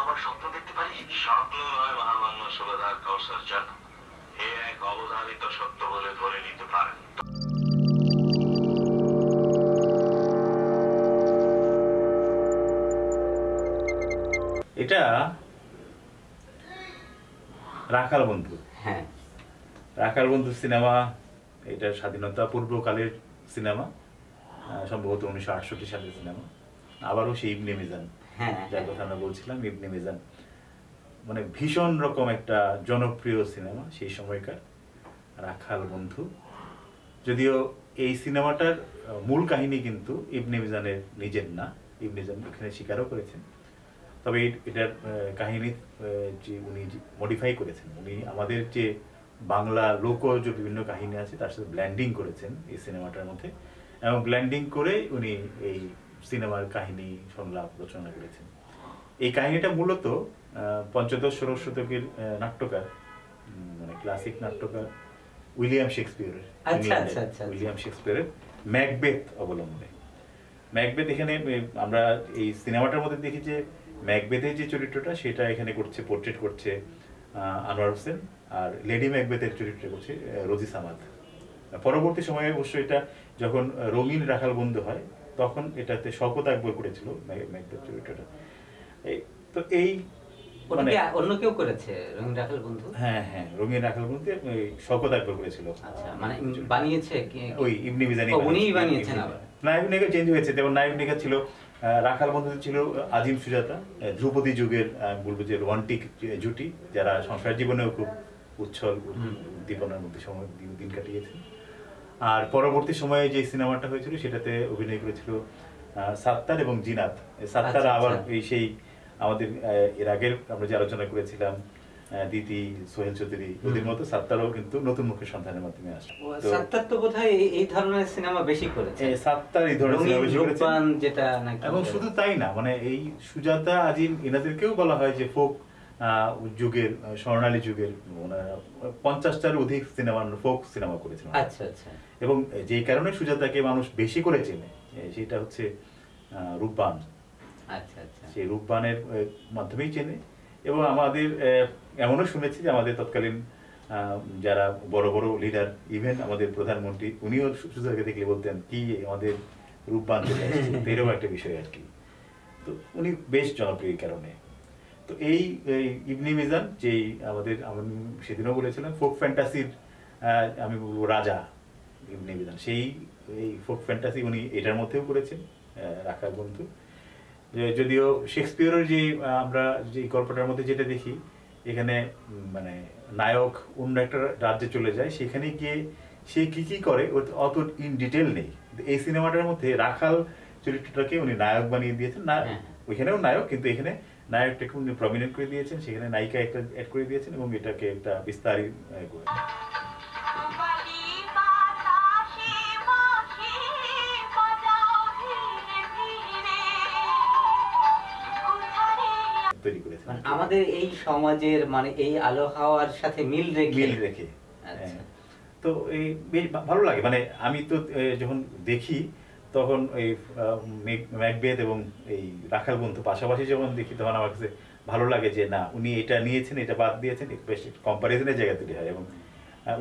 আমার স্বপ্ন দেখতে পারি? স্বপ্ন নয় মহামান্য সুবেদার কাউসার চান, এ এক অবধারিত সত্য বলে ধরে নিতে পারেন। এটা রাখাল বন্ধু। হ্যাঁ, রাখাল বন্ধু সিনেমা, এটা স্বাধীনতা পূর্বকালের সিনেমা, সম্ভবত 1968 সালের সিনেমা। আবারও সেই ইবনে মিজান, হ্যাঁ, যার কথা আমরা বলছিলাম, ইবনে মিজান মানে ভীষণ রকম একটা জনপ্রিয় সিনেমা সেই সময়কার, রাখাল বন্ধু। যদিও এই সিনেমাটার মূল কাহিনী কিন্তু ইবনে মিজানের নিজের না, ইবনে মিজান এখানে স্বীকারও করেছেন। তবে এটার কাহিনী যে উনি মডিফাই করেছেন, উনি আমাদের যে বাংলা লোকজ বিভিন্ন কাহিনী আছে তার সাথে ব্ল্যান্ডিং করেছেন এই সিনেমাটার মধ্যে, এবং ব্ল্যান্ডিং করে উনি এই সিনেমার কাহিনী সংলাপ রচনা করেছেন। এই কাহিনীটা মূলত পঞ্চদশ ষোড়শ শতকের নাট্যকার, মানে ক্লাসিক নাট্যকার উইলিয়াম শেক্সপিয়রের, উইলিয়াম শেক্সপিয়রের ম্যাকবেথ অবলম্বনে। ম্যাকবেথ এখানে আমরা এই সিনেমাটার মধ্যে দেখি যে ম্যাকবেথের যে চরিত্রটা সেটা এখানে করছে, পোর্ট্রেট করছে আনোয়ার হোসেন, আর লেডি ম্যাকবেথের চরিত্র করছে রোজি সামাদ। পরবর্তী সময়ে অবশ্য এটা যখন রঙিন রাখাল বন্ধু হয় তখন এটাতে শওকত আকবর করেছিল ম্যাকবেথ চরিত্রটা। তো এই মানে অন্য কেউ করেছে রঙিন রাখাল বন্ধু? হ্যাঁ হ্যাঁ, রঙিন রাখাল বন্ধু শওকত আকবর করেছিল। আচ্ছা, মানে বানিয়েছে ওই ইবনে মিজানি, উনিই বানিয়েছেন। আবার নায়ক নায়িকা চেঞ্জ হয়েছে, যেমন নায়ক নায়িকা ছিল রাখাল বন্ধু ছিল আজিম সুজাতা, ধ্রুপদী যুগের বলবো যে রোমান্টিক জুটি, যারা সংসার জীবনেও খুব উচ্ছল উদ্দীপনার মধ্যে সময় দিন কাটিয়েছেন। আর পরবর্তী সময়ে যে সিনেমাটা হয়েছিল সেটাতে অভিনয় করেছিল সাত্তার এবং জিনাত। সাত্তার আবার এই সেই আমাদের এর আগের আমরা যে আলোচনা করেছিলাম দিতি, সোহেল চৌধুরী, ওদের মতো সাত্তারও কিন্তু নতুন মুখের সন্ধানের মাধ্যমে আসে। সাত্তার তো বোধহয় এই ধরনের সিনেমা বেশি করেছে, সাত্তার এই ধরনের সিনেমা বেশি করেছে, যেটা নাকি। এবং শুধু তাই না, মানে এই সুজাতা, আজিম, এনাদেরকেও বলা হয় যে ফোক যুগের, স্বর্ণালী যুগের, ওনারা 50টার অধিক সিনেমা, ফোক সিনেমা করেছেন। আচ্ছা আচ্ছা। এবং যেই কারণে সুজাতাকে মানুষ বেশি করে চেনে সেটা হচ্ছে রূপবান। আচ্ছা আচ্ছা, সেই রূপবানের মাধ্যমেই চেনে। এবং আমাদের এমনও শুনেছি যে আমাদের তৎকালীন যারা বড় বড় লিডার, ইভেন আমাদের প্রধানমন্ত্রী, উনিও সুজাতাকে দেখলে বলতেন কি আমাদের রূপবান চলে আসছে, এরকম একটা বিষয় আর কি। তো উনি বেশ জনপ্রিয় কারণে। তো এই ইবনে মিজান, যেই আমাদের, আমি সেদিনও বলেছিলাম ফোক ফ্যান্টাসির আমি বলবো রাজা ইবনে মিজান, সেই এই ফোক ফ্যান্টাসি উনি এটার মধ্যেও করেছেন, রাখাল বন্ধু। যদিও শেক্সপিয়রের যে আমরা যে গল্পটার মধ্যে যেটা দেখি, এখানে মানে নায়ক অন্য একটা রাজ্যে চলে যায়, সেখানে গিয়ে সে কি কি করে অত ইন ডিটেল নেই। এই সিনেমাটার মধ্যে রাখাল চরিত্রটাকে উনি নায়ক বানিয়ে দিয়েছেন, না ওইখানেও নায়ক, কিন্তু এখানে নায়কটাকে উনি প্রমিনেন্ট করে দিয়েছেন, সেখানে নায়িকা একটা অ্যাড করে দিয়েছেন, এবং এটাকে একটা বিস্তারিত করে। আমাদের এই সমাজের মানে এই আলো হাওয়ার সাথে মিল রেখে। তো এই বেশ ভালো লাগে। মানে আমি তো যখন দেখি তখন এই ম্যাকবেথ এবং এই রাখাল বন্ধু পাশাপাশি যখন দেখি, তখন আমার কাছে ভালো লাগে যে না, উনি এটা নিয়েছেন, এটা বাদ দিয়েছেন, বেশ কম্পারিজনের জায়গা তৈরি হয়, এবং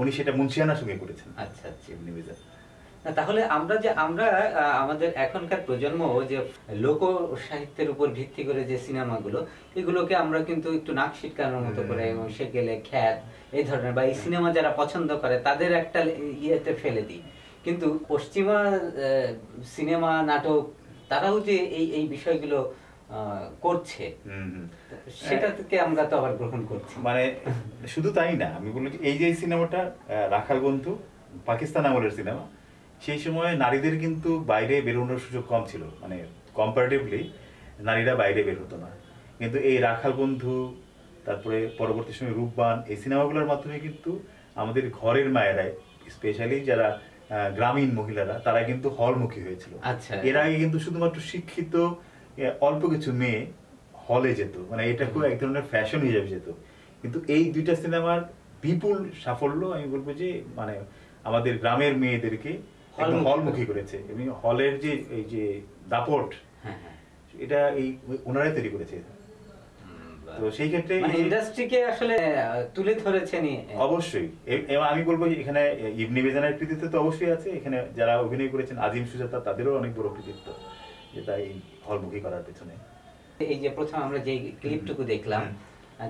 উনি সেটা মুন্সিয়ানার সঙ্গে করেছেন। আচ্ছা আচ্ছা, ইবনে মিজান। তাহলে আমরা আমাদের এখনকার প্রজন্ম যে লোক সাহিত্যের উপর ভিত্তি করে যে সিনেমাগুলো, এগুলোকে আমরা কিন্তু একটু নাক সিটকানোর মতো করে, এবং সে গেলে খ্যাত এই ধরনের, বা এই সিনেমা যারা পছন্দ করে তাদের একটা ইয়েতে ফেলে দিই। কিন্তু পশ্চিমা সিনেমা, নাটক, তারাও যে এই বিষয়গুলো করছে, সেটাকে আমরা তো আবার গ্রহণ করছি। মানে শুধু তাই না, আমি বলি এই যে সিনেমাটা রাখাল বন্ধু পাকিস্তান আমলের সিনেমা, সেই সময় নারীদের কিন্তু বাইরে বেরোনোর সুযোগ কম ছিল, মানে কম্পারেটিভলি নারীরা বাইরে বের হতো না। কিন্তু এই রাখাল বন্ধু, তারপরে পরবর্তী সময় রূপবান, এই সিনেমাগুলোর মাধ্যমে কিন্তু আমাদের ঘরের মায়েরাই, স্পেশালি যারা গ্রামীণ মহিলারা, তারা কিন্তু হলমুখী হয়েছিল। আচ্ছা, এর আগে কিন্তু শুধুমাত্র শিক্ষিত অল্প কিছু মেয়ে হলে যেত, মানে এটা খুব এক ধরনের ফ্যাশন হিসেবে যেত। কিন্তু এই দুইটা সিনেমার বিপুল সাফল্য, আমি বলবো যে মানে আমাদের গ্রামের মেয়েদেরকে হলমুখী করেছে, এবং হলের যে এই যে দাপট, এটা এই ওনারাই তৈরি করেছে। তো সেই ক্ষেত্রে ইন্ডাস্ট্রিকে আসলে তুলে ধরেছেন। অবশ্যই এবং আমি বলবো যে এখানে ইবনে মিজানের কৃতিত্ব তো অবশ্যই আছে, এখানে যারা অভিনয় করেছেন আজিম সুজাতা তাদেরও অনেক বড় কৃতিত্ব যেটা এই হলমুখী করার পেছনে। এই যে প্রথম আমরা যে ক্লিপটুকু দেখলাম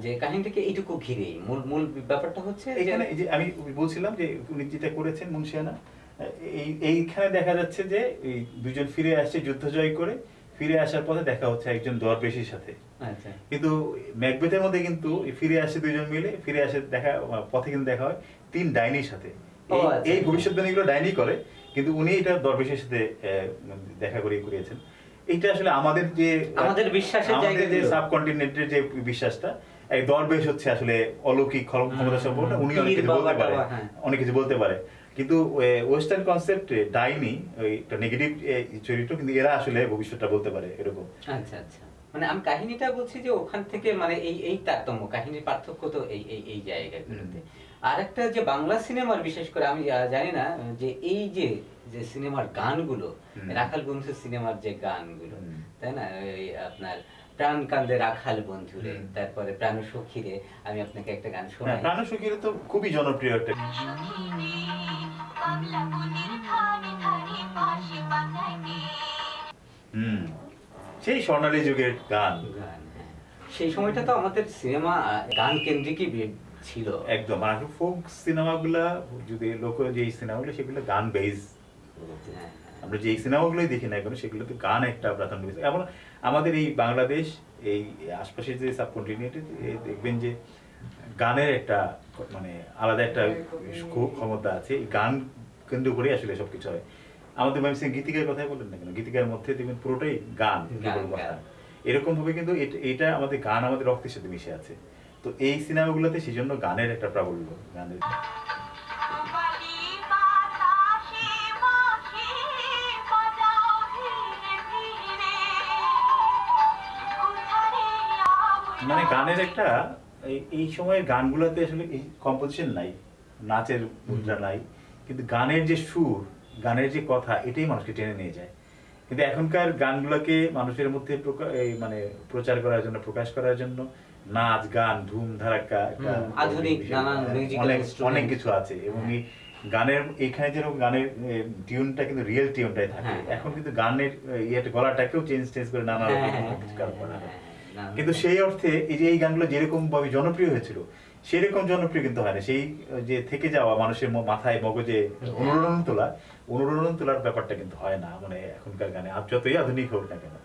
যে কাহিনীটাকে এইটুকু ঘিরে মূল মূল ব্যাপারটা হচ্ছে এখানে যে আমি বলছিলাম যে উনি যেটা করেছেন মুন্সিয়ানা, এইখানে দেখা যাচ্ছে যে এই দুজন ফিরে আসছে যুদ্ধ জয় করে, ফিরে আসার পথে দেখা হচ্ছে একজন দরবেশীর সাথে। আচ্ছা, কিন্তু ম্যাকবেথের মধ্যে কিন্তু ফিরে আসে দুজন মিলে, ফিরে আসে দেখা পথে কিন্তু দেখা হয় 3 ডাইনির সাথে। এই ভবিষ্যৎবাণীগুলো ডাইনি করে, কিন্তু উনি এটা দরবেশীর সাথে দেখা করিয়েছেন। এটা আসলে আমাদের যে আমাদের বিশ্বাসের জায়গা, যে সাবকন্টিনেন্টের যে বিশ্বাসটা, এই দরবেশ হচ্ছে আসলে অলৌকিক ক্ষমতা সম্পন্ন, উনি অনেক কিছু বলতে পারে, অনেক কিছু বলতে পারে। কিন্তু ওয়েস্টার্ন কনসেপ্টে ডাইনি ওইটা নেগেটিভ চরিত্র, কিন্তু এরা আসলে ভবিষ্যৎটা বলতে পারে এরকম। আচ্ছা আচ্ছা, মানে আমি কাহিনীটা বলছি যে ওখান থেকে মানে এই তারতম্য, কাহিনীর পার্থক্য তো এই জায়গাগুলোতে। আর একটা যে বাংলা সিনেমার বিশেষ করে আমি জানি না যে এই যে সিনেমার গানগুলো, রাখাল বন্ধু সিনেমার যে গানগুলো, তাই না, এই আপনার প্রাণ কান্দে রাখাল বন্ধুরে, তারপরে প্রাণ সখীরে, আমি আপনাকে একটা গান শোনাই। প্রাণ সখীরে তো খুবই জনপ্রিয় একটা। সেই স্বর্ণালী যুগের গান। সেই সময়টা তো আমাদের সিনেমা গান কেন্দ্রিকই ছিল একদম। আর ফোক সিনেমাগুলা, যদি লোক যে সিনেমাগুলো সেগুলো গান বেস, আমরা যে সিনেমাগুলোই দেখি না এখন সেগুলোতে গান একটা প্রাধান্য দিয়েছে। এখন আমাদের এই বাংলাদেশ, এই আশপাশের যে সাবকন্টিনেন্টে দেখবেন যে গানের একটা মানে আলাদা একটা ক্ষমতা আছে, এই গান কেন্দ্র করে আসলে সবকিছু হয়। আমাদের ম্যাম গীতিকার কথাই বলেন না কেন, গীতিকার মধ্যে দেখবেন পুরোটাই গান, এরকম ভাবে কিন্তু এটা আমাদের গান আমাদের রক্তের সাথে মিশে আছে। তো এই সিনেমাগুলোতে সেই জন্য গানের একটা প্রাবল্য, গানের মানে গানের একটা এই সময়ের গানগুলোতে আসলে এই কম্পোজিশন নাই, নাচের মুদ্রা নাই, কিন্তু গানের যে সুর, গানের যে কথা, এটাই মানুষকে টেনে নিয়ে যায়। কিন্তু এখনকার গানগুলোকে মানুষের মধ্যে মানে প্রচার করার জন্য, প্রকাশ করার জন্য নাচ গান ধুম ধারাক্কা আধুনিক অনেক কিছু আছে। এবং এই গানের এখানে যেরকম গানের টিউনটা কিন্তু রিয়েল টিউনটাই থাকে। এখন কিন্তু গানের গলাটাকেও চেঞ্জ করে নানা রকম কিছু কাজ করা হয়। কিন্তু সেই অর্থে এই যে এই গানগুলো যেরকম ভাবে জনপ্রিয় হয়েছিল সেরকম জনপ্রিয় কিন্তু হয় না। সেই যে থেকে যাওয়া মানুষের মাথায় মগজে অনুরণন তোলার ব্যাপারটা কিন্তু হয় না মানে এখনকার গানে, যতই আধুনিক হোক না কেন,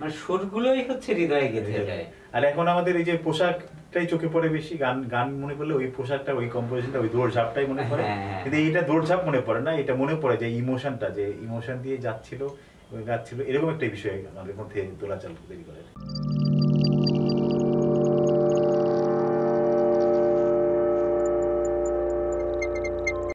মানে সুরগুলোই হচ্ছে হৃদয়ে গেঁথে যায়। আর এখন আমাদের এই যে পোশাকটাই চোখে পড়ে বেশি, গান মনে করলে ওই পোশাকটা, ওই কম্পোজিশনটা, ওই দৌড়ঝাপটাই মনে পড়ে। কিন্তু এইটা দৌড়ঝাপ মনে পড়ে না, এটা মনে পড়ে যে ইমোশনটা, যে ইমোশন দিয়ে যাচ্ছিল, গাচ্ছিল, এরকম একটা বিষয় আমাদের মধ্যে দোলাচল তৈরি করে।